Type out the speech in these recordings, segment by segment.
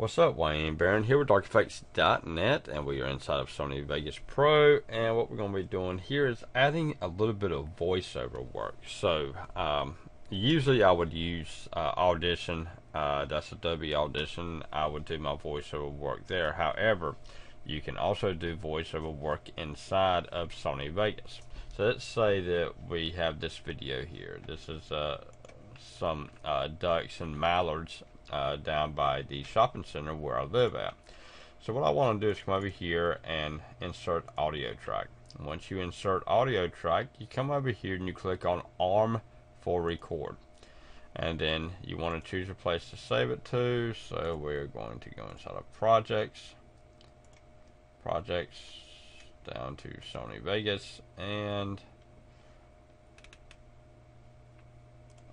What's up, Wayne Barron here with DarkEffects.net, and we are inside of Sony Vegas Pro. And what we're going to be doing here is adding a little bit of voiceover work. So usually I would use Audition. That's Adobe Audition. I would do my voiceover work there. However, you can also do voiceover work inside of Sony Vegas. So let's say that we have this video here. This is some ducks and mallards down by the shopping center where I live at. So what I want to do is come over here and insert audio track. And once you insert audio track, you come over here and you click on ARM for record. And then you want to choose a place to save it to. So we're going to go inside of projects, down to Sony Vegas and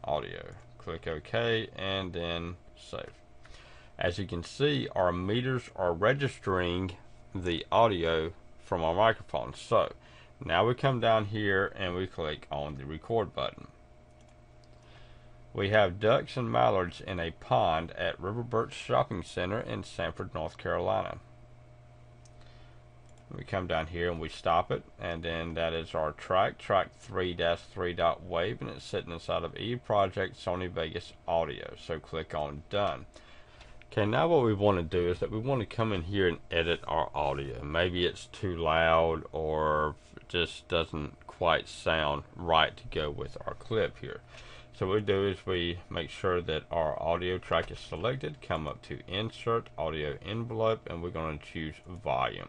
audio. Click OK and then save. As you can see, our meters are registering the audio from our microphone. So now we come down here and we click on the record button. We have ducks and mallards in a pond at Riverbirch Shopping Center in Sanford, North Carolina. We come down here and we stop it, and then that is our track 3-3.wave, and it's sitting inside of eProject Sony Vegas Audio. So click on Done. Okay, now what we want to do is that we want to come in here and edit our audio. Maybe it's too loud or just doesn't quite sound right to go with our clip here. So what we do is we make sure that our audio track is selected, come up to Insert Audio Envelope, and we're going to choose Volume.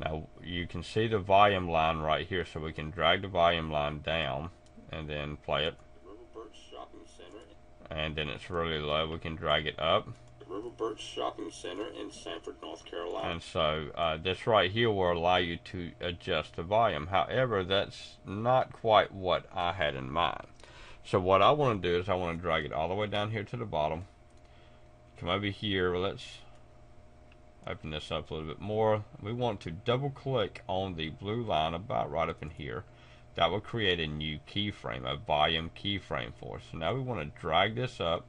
Now you can see the volume line right here, so we can drag the volume line down and then play it. Riverbirch Shopping Center. And then it's really low, we can drag it up. Riverbirch Shopping Center in Sanford, North Carolina. And so this right here will allow you to adjust the volume. However, that's not quite what I had in mind. So what I want to do is I want to drag it all the way down here to the bottom. Come over here, let's open this up a little bit more. We want to double click on the blue line about right up in here. That will create a new keyframe, a volume keyframe for us. So now we want to drag this up.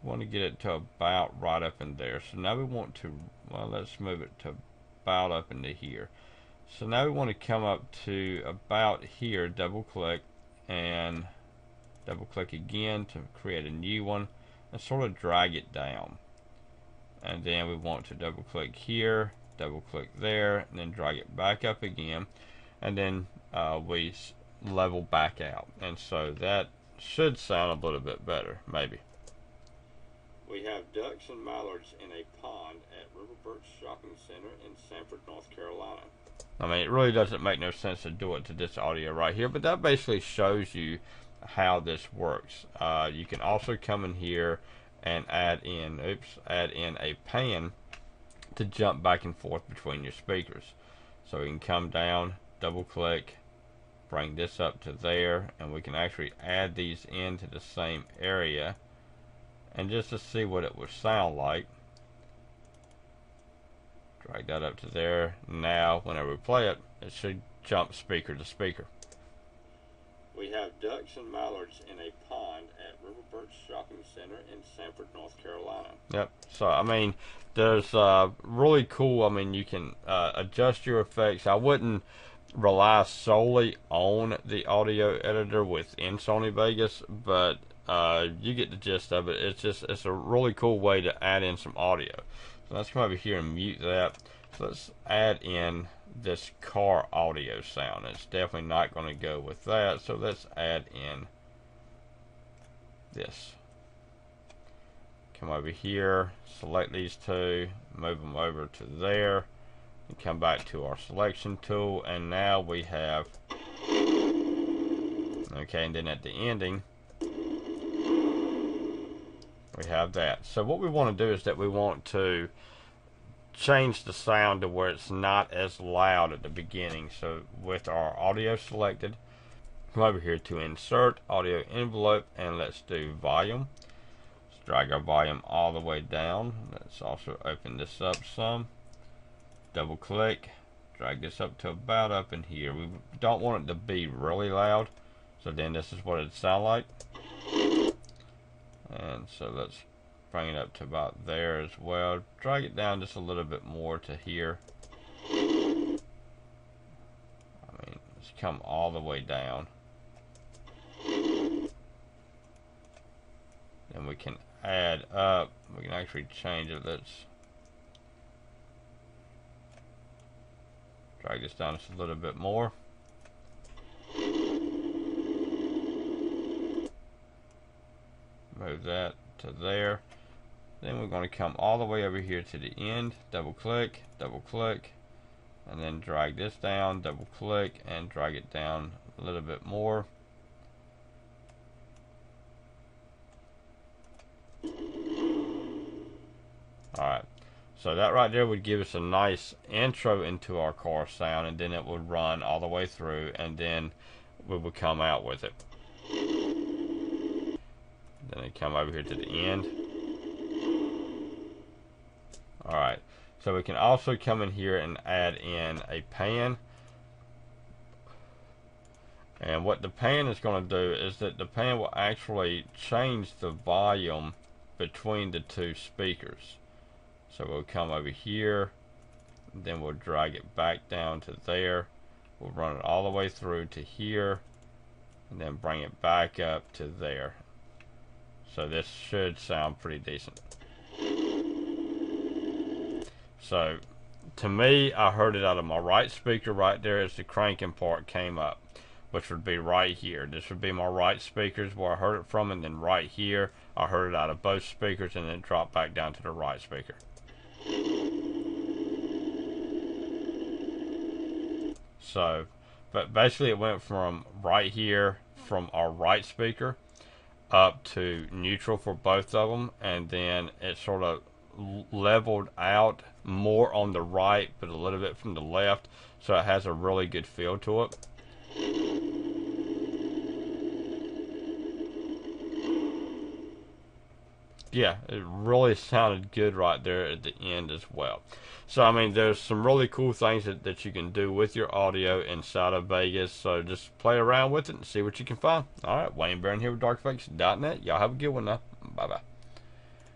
We want to get it to about right up in there. So now we want to, well, let's move it to about up into here. So now we want to come up to about here, double click, and double click again to create a new one, and sort of drag it down. And then we want to double click here, double click there, and then drag it back up again, and then we level back out. And so that should sound a little bit better, maybe. We have ducks and mallards in a pond at Riverbirch Shopping Center in Sanford, North Carolina. I mean, it really doesn't make no sense to do it to this audio right here, but that basically shows you how this works. You can also come in here and add in a pan to jump back and forth between your speakers. So we can come down, double click, bring this up to there, and we can actually add these into the same area, and just to see what it would sound like, drag that up to there. Now whenever we play it, it should jump speaker to speaker. We have ducks and mallards in a pond at Riverbirch Shopping Center in Sanford, North Carolina. Yep. So I mean, there's really cool. I mean, you can adjust your effects. I wouldn't rely solely on the audio editor within Sony Vegas, but you get the gist of it. It's a really cool way to add in some audio. So let's come over here and mute that. So let's add in this car audio sound. It's definitely not going to go with that, so let's add in this. Come over here, select these two, move them over to there, and come back to our selection tool, and now we have, okay, and then at the ending we have that. So what we want to do is that we want to change the sound to where it's not as loud at the beginning. So with our audio selected, come over here to Insert Audio Envelope, and let's do Volume. Let's drag our volume all the way down. Let's also open this up some, double click, drag this up to about up in here. We don't want it to be really loud, so then this is what it'd sound like. And so let's bring it up to about there as well. Drag it down just a little bit more to here. I mean, let's come all the way down. Then we can add up. We can actually change it. Let's drag this down just a little bit more. Move that to there. Then we're going to come all the way over here to the end, double click, and then drag this down, double click, and drag it down a little bit more. Alright, so that right there would give us a nice intro into our car sound, and then it would run all the way through, and then we would come out with it. Then it come over here to the end. Alright, so we can also come in here and add in a pan. And what the pan is going to do is that the pan will actually change the volume between the two speakers. So we'll come over here, then we'll drag it back down to there. We'll run it all the way through to here, and then bring it back up to there. So this should sound pretty decent. So to me, I heard it out of my right speaker right there as the cranking part came up, which would be right here. This would be my right speakers where I heard it from, and then right here I heard it out of both speakers, and then drop back down to the right speaker. So, but basically it went from right here from our right speaker up to neutral for both of them, and then it sort of leveled out more on the right but a little bit from the left, so it has a really good feel to it. Yeah, it really sounded good right there at the end as well. So I mean, there's some really cool things that you can do with your audio inside of Vegas, so just play around with it and see what you can find. Alright, Wayne Barron here with darkeffects.net. Y'all have a good one now. Bye bye.